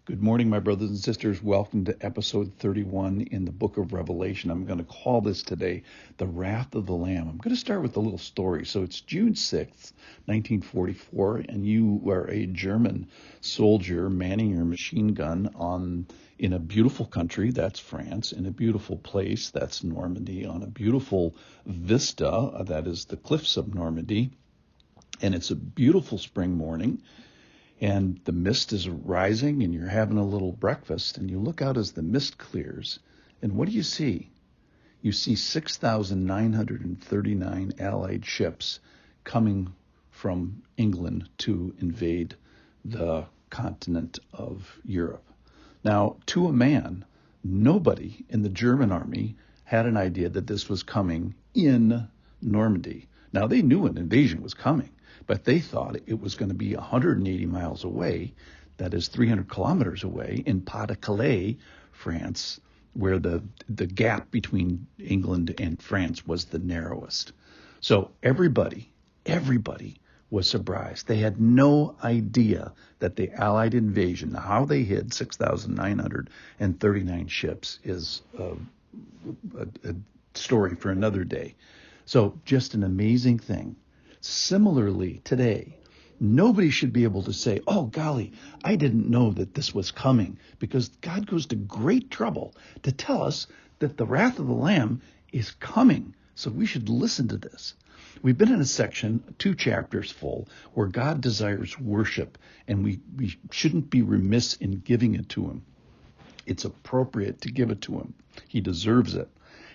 Good morning, my brothers and sisters. Welcome to episode 31 in the book of Revelation. I'm going to call this today the Wrath of the Lamb. I'm going to start with a little story. So it's June 6th, 1944, and you were a German soldier manning your machine gun in a beautiful country, that's France, in a beautiful place, that's Normandy, on a beautiful vista, that is the cliffs of Normandy. And it's a beautiful spring morning. And the mist is rising, and you're having a little breakfast, and you look out as the mist clears, and what do you see? You see 6,939 Allied ships coming from England to invade the continent of Europe. Now, to a man, nobody in the German army had an idea that this was coming in Normandy. Now, they knew an invasion was coming, but they thought it was going to be 180 miles away, that is 300 kilometers away, in Pas-de-Calais, France, where the gap between England and France was the narrowest. So everybody was surprised. They had no idea that the Allied invasion, how they hid 6,939 ships, is a story for another day. So just an amazing thing. Similarly, today, nobody should be able to say, oh, golly, I didn't know that this was coming, because God goes to great trouble to tell us that the wrath of the Lamb is coming. So we should listen to this. We've been in a section, 2 chapters full, where God desires worship, and we shouldn't be remiss in giving it to him. It's appropriate to give it to him. He deserves it.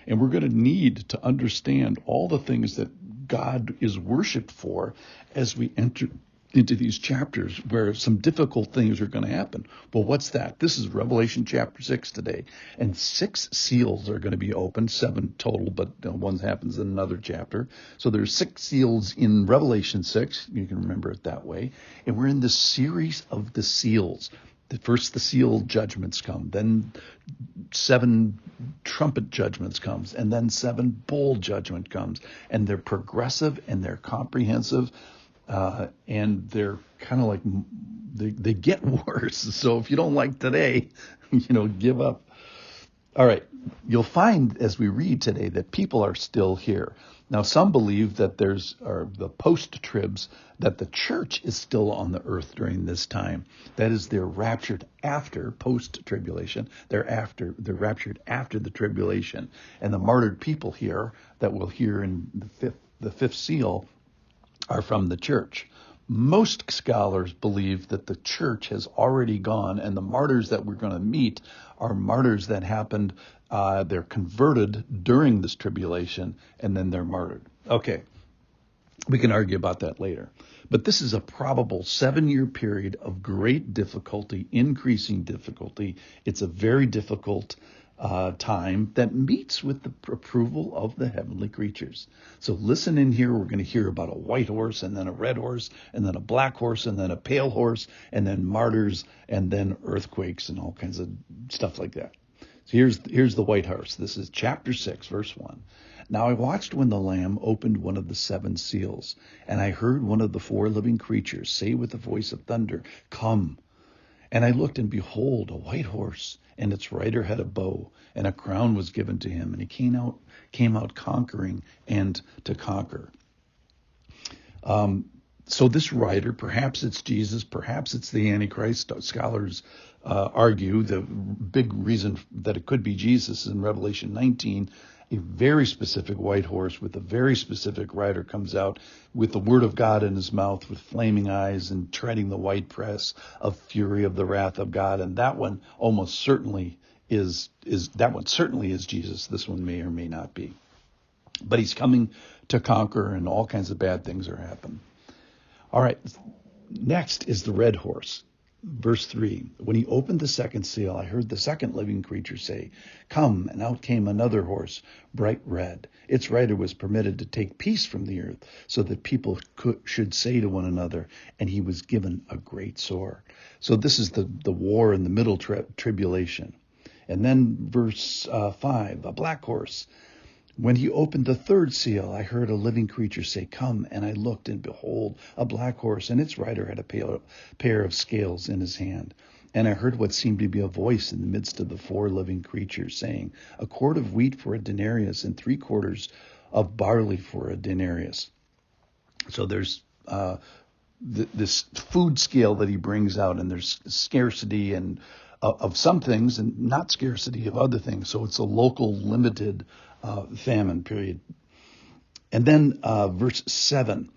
And we're going to need to understand all the things that God is worshipped for as we enter into these chapters where some difficult things are going to happen. Well, what's that? This is Revelation chapter 6 today. And 6 seals are going to be opened, 7 total, but one happens in another chapter. So there's 6 seals in Revelation 6. You can remember it that way. And we're in this series of the seals. First, the seal judgments come, then 7 trumpet judgments comes, and then 7 bowl judgment comes. And they're progressive and they're comprehensive, and they're kind of like, they get worse. So if you don't like today, give up. All right, you'll find as we read today that people are still here. Now, some believe that there's the post-tribs, that the church is still on the earth during this time. That is, they're raptured after post-tribulation. They're raptured after the tribulation. And the martyred people here that we'll hear in the fifth seal are from the church. Most scholars believe that the church has already gone, and the martyrs that we're going to meet are martyrs that happened, they're converted during this tribulation, and then they're martyred. Okay, we can argue about that later. But this is a probable 7-year period of great difficulty, increasing difficulty. It's a very difficult time that meets with the approval of the heavenly creatures. So listen in here. We're going to hear about a white horse, and then a red horse, and then a black horse, and then a pale horse, and then martyrs, and then earthquakes, and all kinds of stuff like that. So here's the white horse. This is chapter 6, verse 1. Now I watched when the Lamb opened one of the 7 seals, and I heard one of the 4 living creatures say with a voice of thunder, "Come." And I looked, and behold, a white horse, and its rider had a bow, and a crown was given to him, and he came out conquering and to conquer. So this rider, perhaps it's Jesus, perhaps it's the Antichrist. Scholars argue the big reason that it could be Jesus is in Revelation 19. A very specific white horse with a very specific rider comes out with the word of God in his mouth, with flaming eyes, and treading the white press of fury of the wrath of God. And that one almost certainly is Jesus. This one may or may not be. But he's coming to conquer, and all kinds of bad things are happening. All right, next is the red horse. Verse 3, when he opened the 2nd seal, I heard the 2nd living creature say, "Come," and out came another horse, bright red. Its rider was permitted to take peace from the earth, so that people should say to one another, and he was given a great sword. So this is the war in the middle tribulation. And then verse 5, a black horse. When he opened the 3rd seal, I heard a living creature say, "Come," and I looked, and behold, a black horse, and its rider had a pair of scales in his hand. And I heard what seemed to be a voice in the midst of the four living creatures saying, a quart of wheat for a denarius and 3/4 of barley for a denarius. So there's this food scale that he brings out, and there's scarcity and of some things and not scarcity of other things. So it's a local limited famine period. And then verse 7,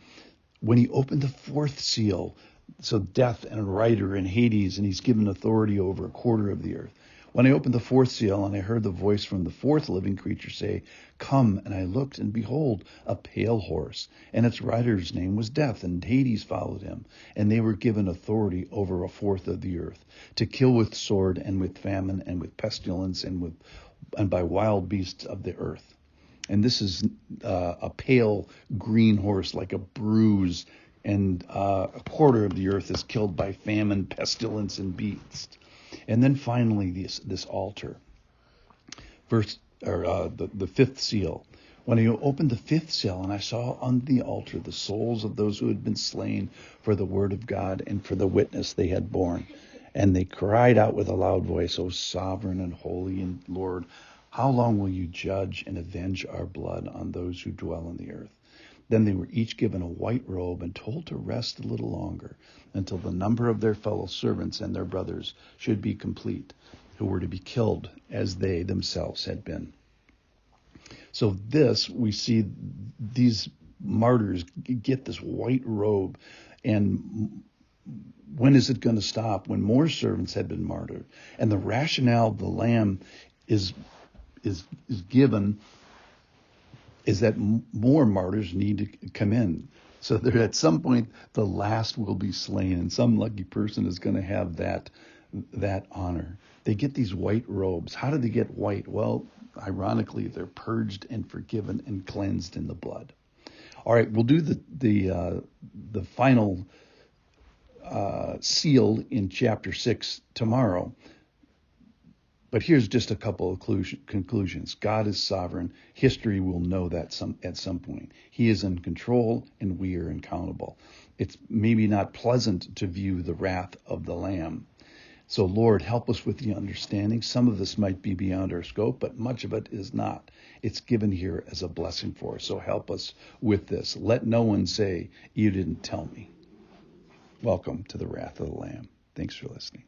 when he opened the fourth seal, so death and a rider in Hades, and he's given authority over a quarter of the earth. When I opened the fourth seal, and I heard the voice from the fourth living creature say, come, and I looked, and behold, a pale horse, and its rider's name was Death, and Hades followed him, and they were given authority over a fourth of the earth, to kill with sword, and with famine, and with pestilence, and by wild beasts of the earth. And this is a pale green horse, like a bruise, and a quarter of the earth is killed by famine, pestilence, and beasts. And then finally, this altar, the fifth seal. When I opened the fifth seal, and I saw on the altar the souls of those who had been slain for the word of God and for the witness they had borne, and they cried out with a loud voice, O sovereign and holy and Lord, how long will you judge and avenge our blood on those who dwell on the earth? Then they were each given a white robe and told to rest a little longer until the number of their fellow servants and their brothers should be complete, who were to be killed as they themselves had been. So we see these martyrs get this white robe. And when is it going to stop? When more servants had been martyred. And the rationale of the Lamb is given is that more martyrs need to come in. So that at some point, the last will be slain, and some lucky person is going to have that honor. They get these white robes. How do they get white? Well, ironically, they're purged and forgiven and cleansed in the blood. All right, we'll do the final seal in chapter 6 tomorrow. But here's just a couple of conclusions. God is sovereign. History will know that at some point. He is in control, and we are accountable. It's maybe not pleasant to view the wrath of the Lamb. So, Lord, help us with the understanding. Some of this might be beyond our scope, but much of it is not. It's given here as a blessing for us. So help us with this. Let no one say, you didn't tell me. Welcome to the wrath of the Lamb. Thanks for listening.